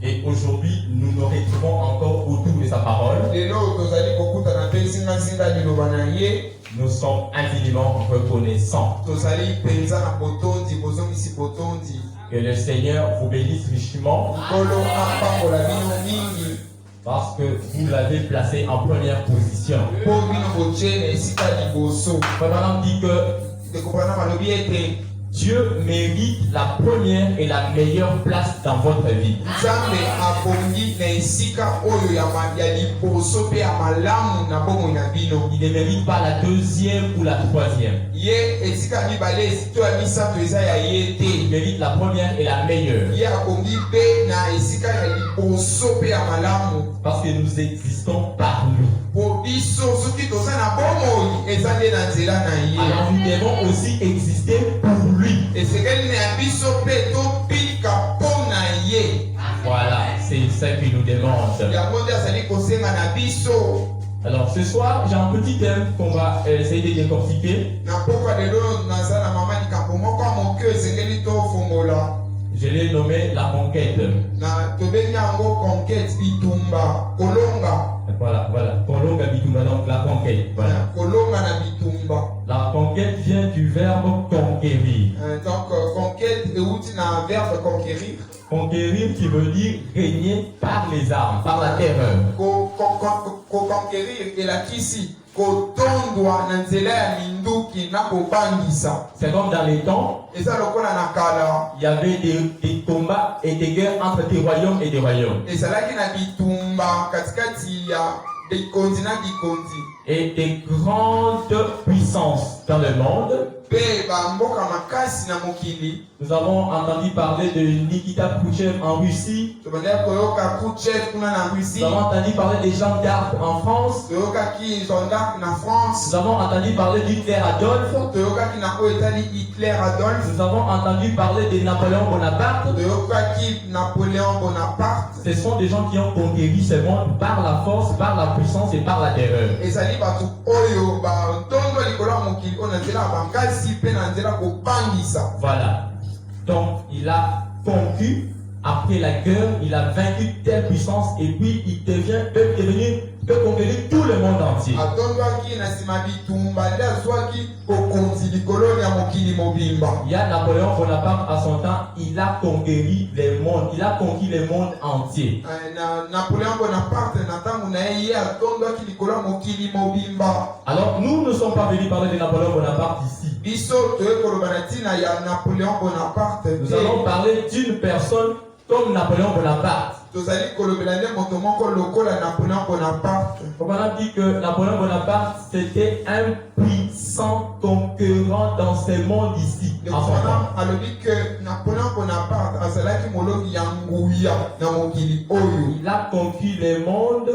Et aujourd'hui, nous nous retrouvons encore autour de sa parole. Nous sommes infiniment reconnaissants. Que le Seigneur vous bénisse richement parce que vous l'avez placé en première position. Pendant dit que Dieu mérite la première et la meilleure place dans votre vie. Il ne mérite pas la deuxième ou la troisième. Il mérite la première et la meilleure. Parce que nous existons par lui. Alors nous devons aussi exister pour lui. Voilà, c'est ça qu'il nous demande. Alors ce soir, j'ai un petit thème qu'on va essayer de décortiquer. Je l'ai nommé la conquête. Voilà, Kolonga bitumba, donc la conquête. Voilà. La conquête vient du verbe conquérir. Donc, conquête est un verbe conquérir. Conquérir qui veut dire régner par les armes, par la terreur. Conquérir est la kisi. C'est comme dans les temps, il y avait des combats et des guerres entre des royaumes et des royaumes. Et des grandes puissances dans le monde. Nous avons entendu parler de Nikita Khrouchtchev en Russie. Nous avons entendu parler des Jeanne d'Arc en France. Nous avons entendu parler d'Hitler Adolphe. Nous avons entendu parler de Napoléon Bonaparte. Ce sont des gens qui ont conquéri ce monde par la force, par la puissance et par la terreur. Voilà. Donc, il a conquis. Après la guerre, il a vaincu telle puissance et puis il peut conquérir tout le monde entier. Il y a Napoléon Bonaparte à son temps, il a conquéri les mondes, il a conquis le monde entier. Alors nous ne sommes pas venus parler de Napoléon Bonaparte ici. Nous allons parler d'une personne comme Napoléon Bonaparte. On a dit que Napoléon Bonaparte c'était un puissant conquérant dans ce monde ici. Il a conquis le monde,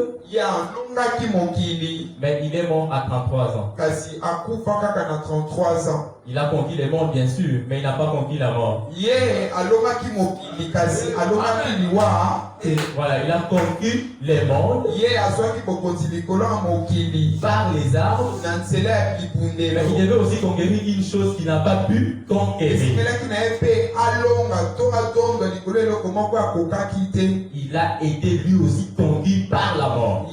mais il est mort à 33 ans. Il a conquis le monde bien sûr, mais il n'a pas conquis la mort. Et voilà, il a conquis les mondes par les armes, mais il devait aussi conquérir une chose qu'il n'a pas pu conquérir. Il a été lui aussi conquis par la mort.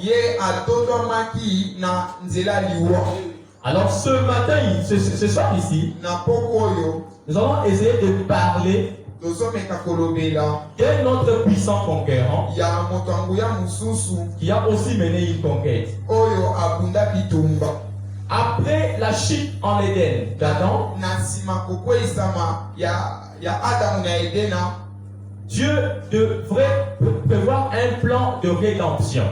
Alors ce matin, ce soir ici, nous allons essayer de parler d'un autre puissant conquérant qui a aussi mené une conquête. Après la chute en Éden d'Adam, Dieu devrait prévoir un plan de rédemption.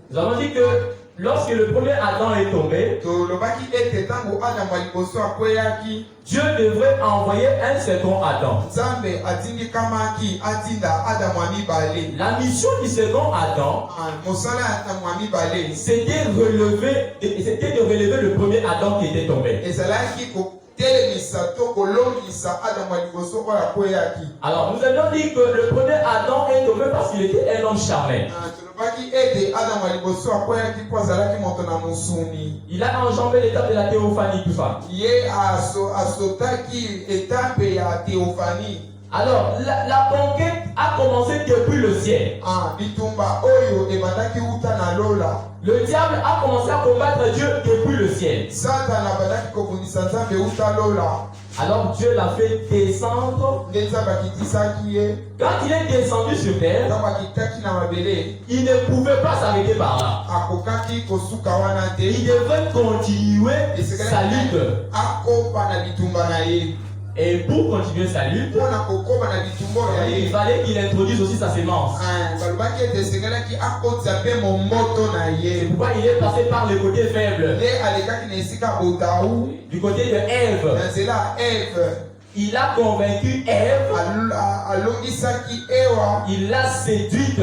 Nous avons dit que lorsque le premier Adam est tombé, Dieu devrait envoyer un second Adam. La mission du second Adam, c'était de relever le premier Adam qui était tombé. Alors nous avons dit que le premier Adam est tombé parce qu'il était un homme charnel. Il a enjambé l'étape de la théophanie, tout ça. Alors, la conquête a commencé depuis le ciel. Le diable a commencé à combattre Dieu depuis le ciel. Alors Dieu l'a fait descendre. Quand il est descendu sur terre, il ne pouvait pas s'arrêter par là. Il devait continuer sa lutte. Et pour continuer sa lutte, il fallait qu'il introduise aussi sa sémence. C'est pourquoi il est passé par le côté faible. Du côté de Ève. Il a convaincu Ève. Il l'a séduite.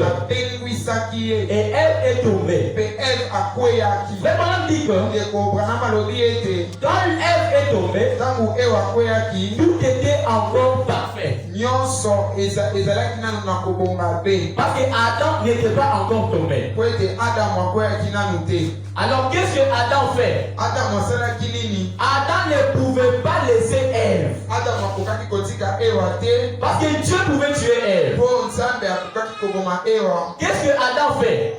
Et Ève est tombée. Vraiment dit que quand Ève est tombée, tout était encore parfait. Parce que Adam n'était pas encore tombé. Alors qu'est-ce que Adam fait? Adam ne pouvait pas laisser Ève. Parce que Dieu pouvait tuer Ève. Qu'est-ce que Adam fait?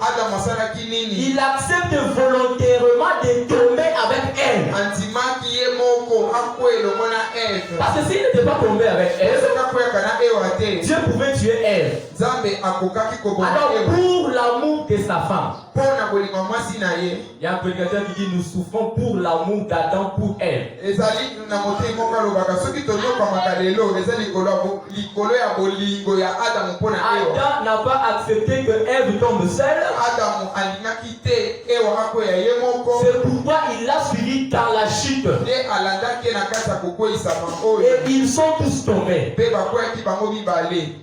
Il accepte volontairement de tomber avec Ève. Parce que s'il n'était pas tombé avec Ève, Dieu pouvait tuer Ève. Alors pour l'amour de sa femme, il y a un prédicateur qui dit nous souffrons pour l'amour d'Adam pour Ève. Adam n'a pas accepté que Ève tombe seule. C'est pourquoi il l'a suivi dans la chute. Et ils sont tous tombés.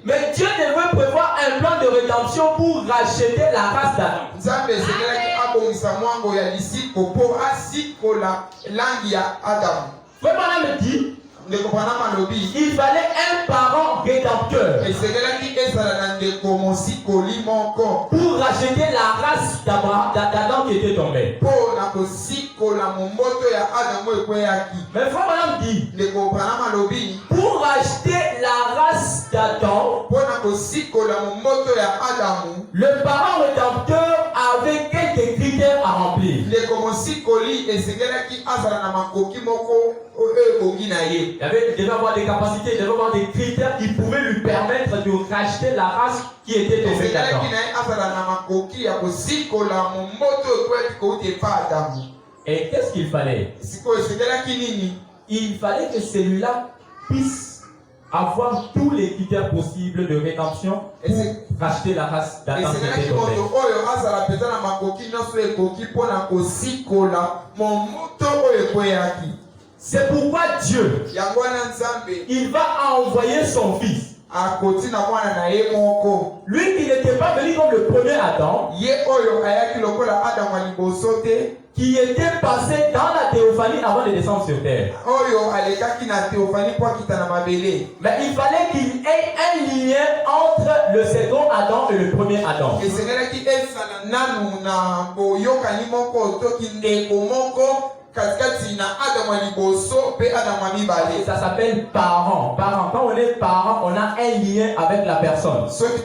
Mais Dieu devait prévoir un plan de rédemption pour racheter la race d'Adam. Vraiment, me dit, il fallait un parent rédempteur pour racheter la race d'Adam qui était tombée. Mais frère Madame dit, pour racheter la race d'Adam, le parent rédempteur avait quelques critères à remplir. Il devait avoir des capacités, il devait avoir des critères qui pouvaient lui permettre de racheter la race qui était tombée d'Adam. Et qu'est-ce qu'il fallait? Il fallait que celui-là puisse avoir tous les critères possibles de rédemption pour racheter la race d'Adam qui était tombée. C'est pourquoi Dieu, il va envoyer son fils. Lui qui n'était pas venu comme le premier Adam, qui était passé dans la théophanie avant de descendre sur terre. Mais il fallait qu'il y ait un lien entre le second Adam et le premier Adam. Et ça s'appelle parent. Quand on est parent, on a un lien avec la personne. C'est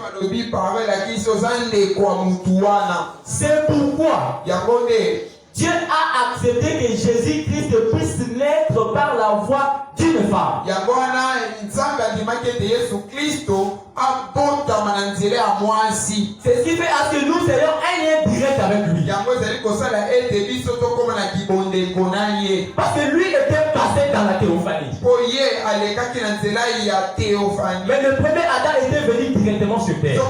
pourquoi Dieu a accepté que Jésus-Christ puisse naître par la voix d'une femme. C'est ce qui fait à ce que nous ayons un lien direct avec lui. Parce que lui était passé dans la théophanie. Mais le premier Adam était venu directement sur terre.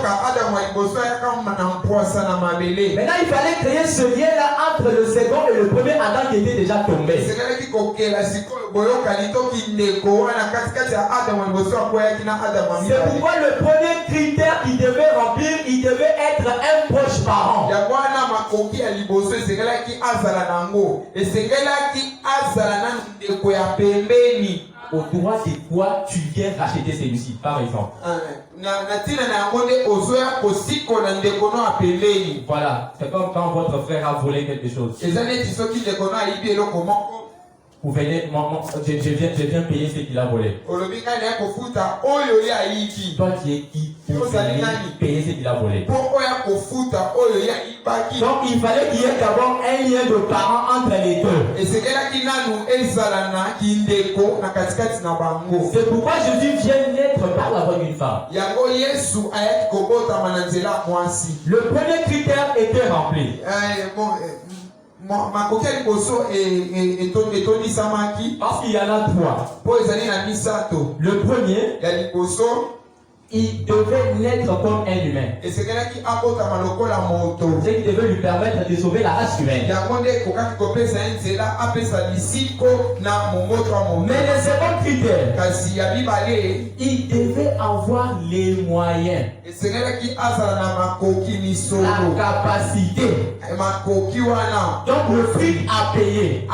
Maintenant il fallait créer ce lien-là entre le second et le premier Adam qui était déjà tombé. C'est pourquoi le premier critère qu'il devait remplir, il devait être un proche parent. au droit de quoi tu viens racheter celui-ci, par exemple. Voilà, c'est comme quand votre frère a volé quelque chose. Vous venez, je viens payer ce qu'il a volé. Toi, tu es qui pour payer ce qu'il a volé? Donc, il fallait qu'il y ait d'abord un lien de parents entre les deux. C'est pourquoi Jésus vient naître par la voie d'une femme. Le premier critère était rempli. Parce qu'il y en a trois. Le premier, il devait naître comme un humain. Ce qui devait lui permettre de sauver la race humaine. Mais le second critère, il devait avoir les moyens, la capacité, donc le prix à payer.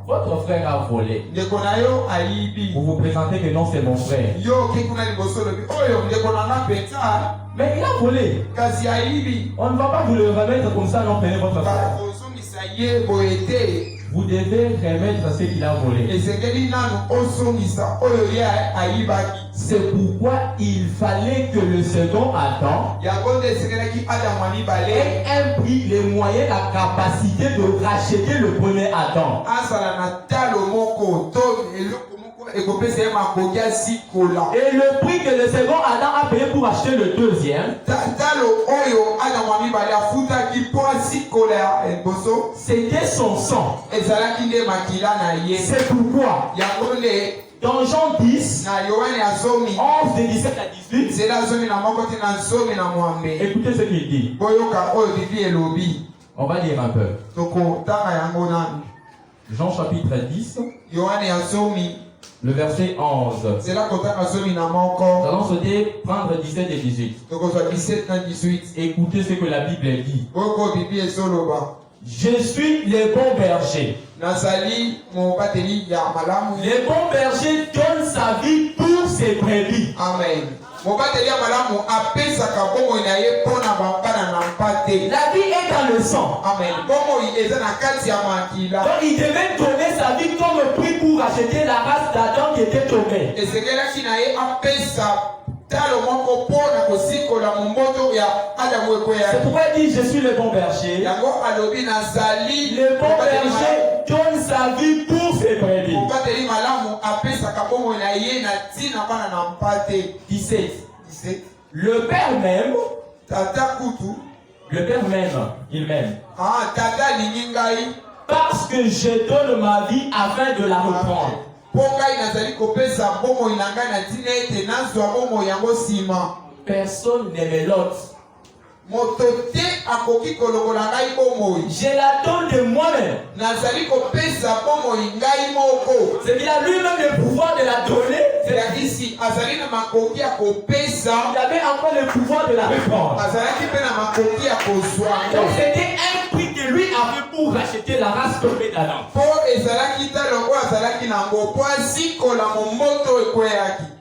Votre frère a volé. Vous vous présentez que non, c'est mon frère. Mais il a volé. On ne va pas vous le remettre comme ça, non, prenez votre frère. Vous devez remettre ce qu'il a volé. C'est pourquoi il fallait que le second Adam ait un prix, les moyens, la capacité de racheter le premier Adam. Et le prix que le second Adam a payé pour acheter le deuxième, c'était son sang. C'est pourquoi dans Jean 10, 11 de 17 à 18, écoutez ce qu'il dit. On va lire un peu. Jean chapitre 10, le verset 11. Nous allons sauter, prendre 17 et 18. Écoutez ce que la Bible dit. Je suis le bon berger. Le bon berger donne sa vie pour ses brebis. Amen. La vie est dans le sang. Amen. Donc il devait donner sa vie comme prix pour racheter la race d'Adam qui était tombée. C'est pourquoi il dit je suis le bon berger. Le bon berger donne sa vie pour ses brebis. 17. Le père même, il m'aime. Parce que je donne ma vie afin de la reprendre. Personne ne me l'ôte. Je la donne de moi-même. C'est qu'il a lui-même le pouvoir de la donner. Il avait encore le pouvoir de la reprendre. Donc c'était un prix que lui avait pour racheter la race tombée d'Adam.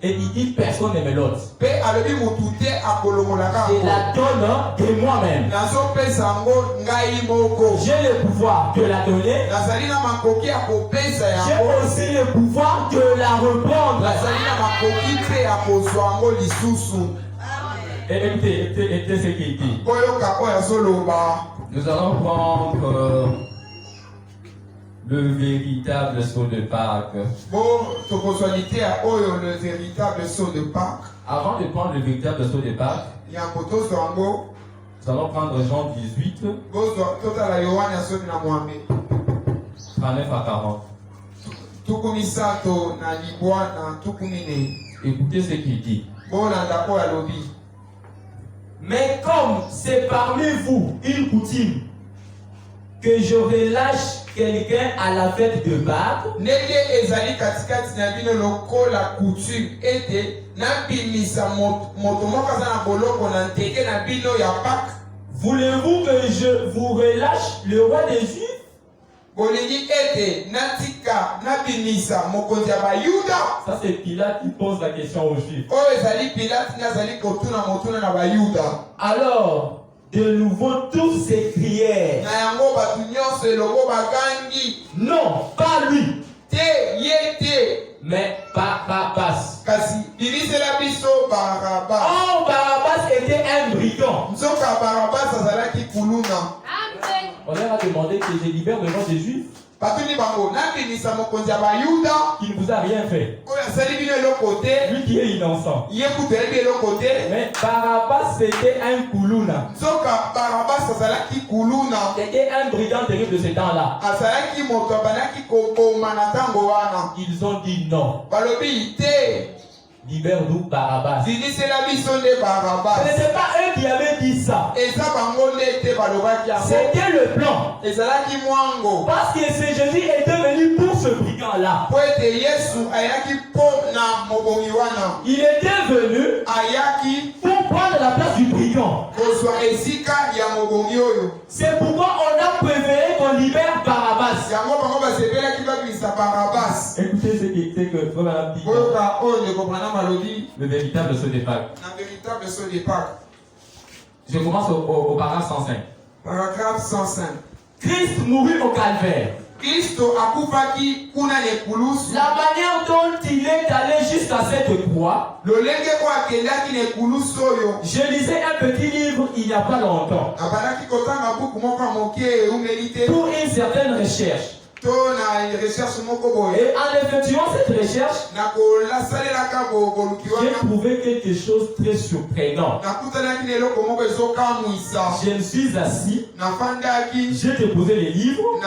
Et il dit personne ne me l'ôte. Je la donne de moi-même. J'ai le pouvoir de la donner. J'ai aussi le pouvoir de la reprendre. Et écoutez ce qu'il dit. Nous allons prendre le véritable saut de Pâques. Avant de prendre le véritable saut de Pâques, nous allons prendre Jean 18, 39 à 40. Écoutez ce qu'il dit. Mais comme c'est parmi vous une coutume que je relâche quelqu'un à la fête de Pâques, voulez-vous que je vous relâche le roi des Juifs? Ça c'est Pilate qui pose la question aux Juifs. Alors, de nouveau, tous s'écrièrent. Non, pas lui, mais Barabbas. Oh, Barabbas était un brigand. On leur a demandé que je libère le nom des Juifs qui ne vous a rien fait. Lui qui est innocent. Mais Barabbas c'était un Koulouna. C'était un brigand terrible de ce temps-là. Ils ont dit non. Libère-nous Barabbas. Ce n'était pas eux qui avaient dit ça. C'était le plan. Parce que ce Jésus était venu pour ce brigand-là. Il était venu pour prendre la place du brigand. C'est pourquoi on a préféré qu'on libère Barabbas. Écoutez ce que Frère Madame dit. Le véritable saut des Pâques. Je commence au paragraphe 105. Paragraphe 105. Christ mourut au calvaire. La manière dont il est allé jusqu'à cette croix. Je lisais un petit livre il n'y a pas longtemps. Pour une certaine recherche. Et en effectuant cette recherche, j'ai trouvé quelque chose de très surprenant. Je me suis assis, j'ai déposé les livres,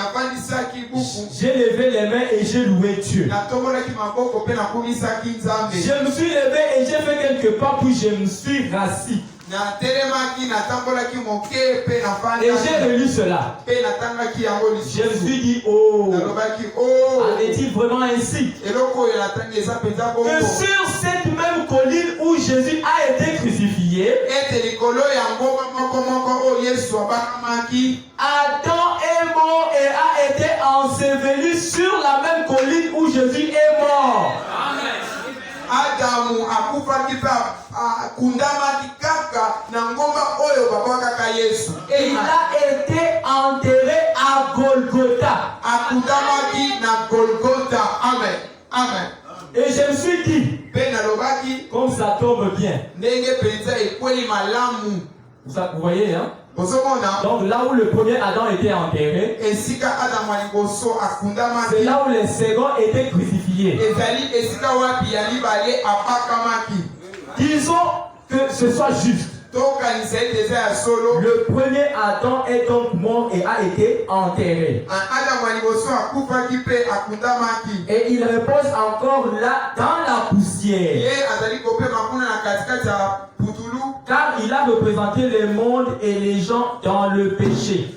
j'ai levé les mains et j'ai loué Dieu. Je me suis levé et j'ai fait quelques pas, puis je me suis rassis. Et j'ai relu cela. Je me suis dit, oh, en est-il vraiment ainsi? Que sur cette même colline où Jésus a été crucifié, Adam est mort et a été enseveli sur la même colline où Jésus est mort. Adamu akufaki kundamaki kaka na ngomba oyo babaka Yesu. Il a été enterré à Golgotha. Akundamaki na Golgotha. Amen. Amen. Et je me suis dit, comme ça tombe bien. Vous voyez, hein? Donc là où le premier Adam était enterré, c'est là où les seconds étaient crucifiés. Disons que ce soit juste. Le premier Adam est donc mort et a été enterré. Et il repose encore là dans la poussière. Car il a représenté le monde et les gens dans le péché.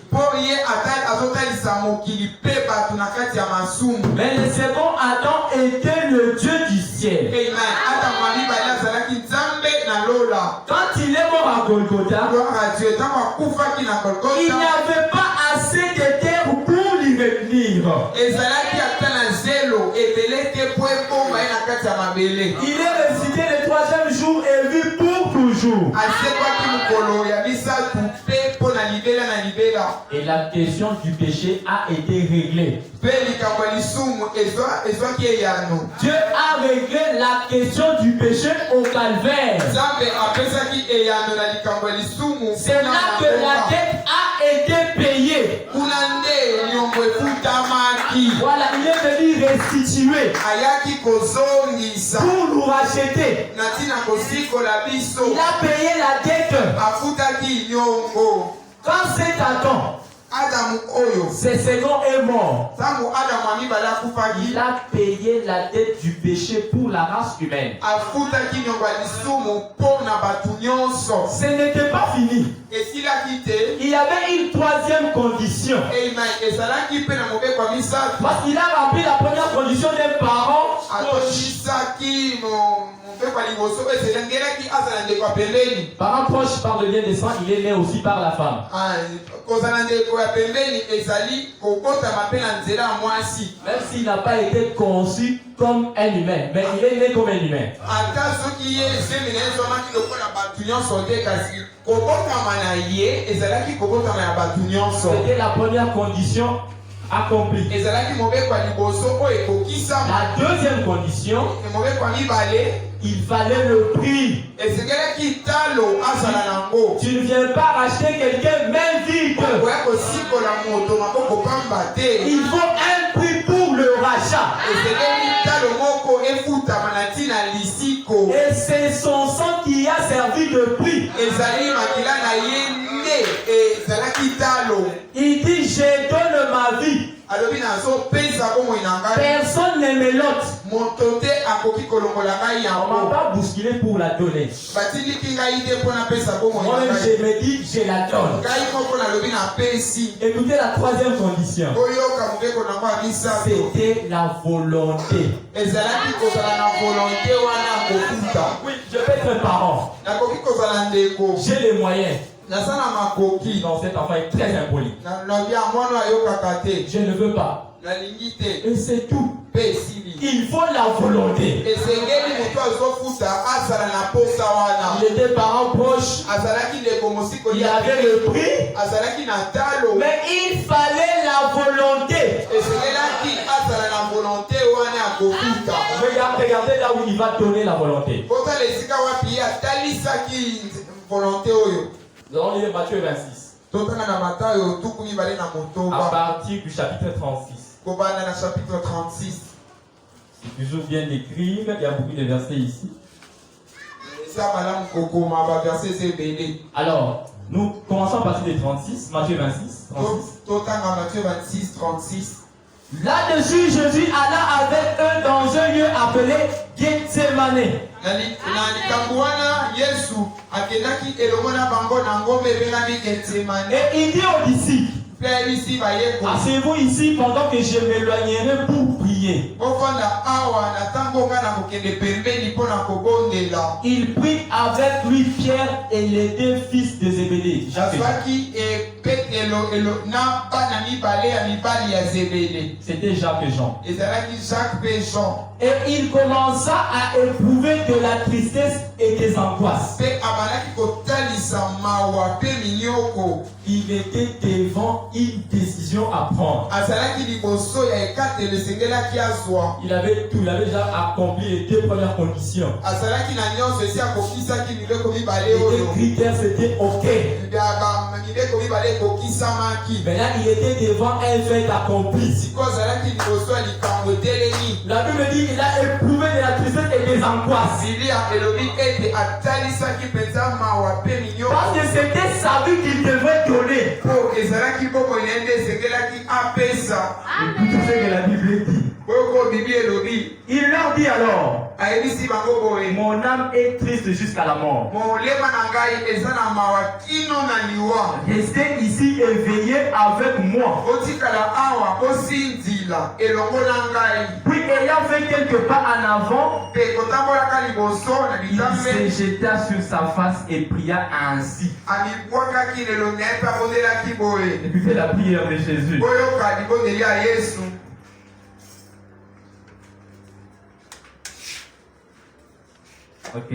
Mais le second Adam était le Dieu du ciel. Quand il est mort à Golgotha, il n'y avait pas assez de terre pour l'y retenir. Il est ressuscité le troisième jour et vu pour toujours. Et la question du péché a été réglée. Dieu a réglé la question du péché au calvaire. C'est là que la dette a été payée. Voilà, il est venu restituer pour nous racheter. Il a payé la dette. Quand cet Adam, ce second est mort, il a payé la dette du péché pour la race humaine. Ce n'était pas fini. Il y avait une troisième condition. Parce qu'il a rempli la première condition d'un parent. Parent proche par le lien de sang, il est né aussi par la femme. Même s'il n'a pas été conçu comme un humain, mais il est né comme un humain. C'était la première condition accomplie. La deuxième condition, il fallait le prix. Tu ne viens pas racheter quelqu'un main vide. Il faut un prix pour le rachat. Et c'est son sang qui a servi de prix. Il dit, je donne ma vie. Personne ne me l'ôte. On ne m'a pas bousculé pour la donner. Moi-même, je me dis, je la donne. Écoutez la troisième condition. C'était la volonté. Oui, je peux être parent. J'ai les moyens. Non, cet enfant est très impoli. Je ne veux pas. Et c'est tout. Il faut la volonté. Il était parent proche. Il avait le prix. Mais il fallait la volonté. Regardez là où il va donner la volonté. Nous allons lire Matthieu 26. À partir du chapitre 36. C'est toujours bien écrit, il y a beaucoup de versets ici. Alors, nous commençons à partir de 36, Matthieu 26. 36. Là-dessus, Jésus alla avec eux dans un lieu appelé Gethsemane. Et il dit aux disciples, asseyez-vous ici pendant que je m'éloignerai pour prier. Il prit avec lui Pierre et les deux fils de Zébédée, Jacques et Jean. C'était Jacques et Jean. Et il commença à éprouver de la tristesse et des angoisses. Il était devant une décision à prendre. Il avait déjà accompli les deux premières conditions. Les critères c'était OK. Maintenant il était devant un fait accompli. La Bible dit il a éprouvé de la tristesse et des angoisses. Parce que c'était sa vie qu'il devait donner. Écoutez ce que la Bible dit. Il leur dit alors, mon âme est triste jusqu'à la mort. Restez ici et veillez avec moi. Puis ayant fait quelques pas en avant, il se jeta sur sa face et pria ainsi. Écoutez la prière de Jésus. Ok.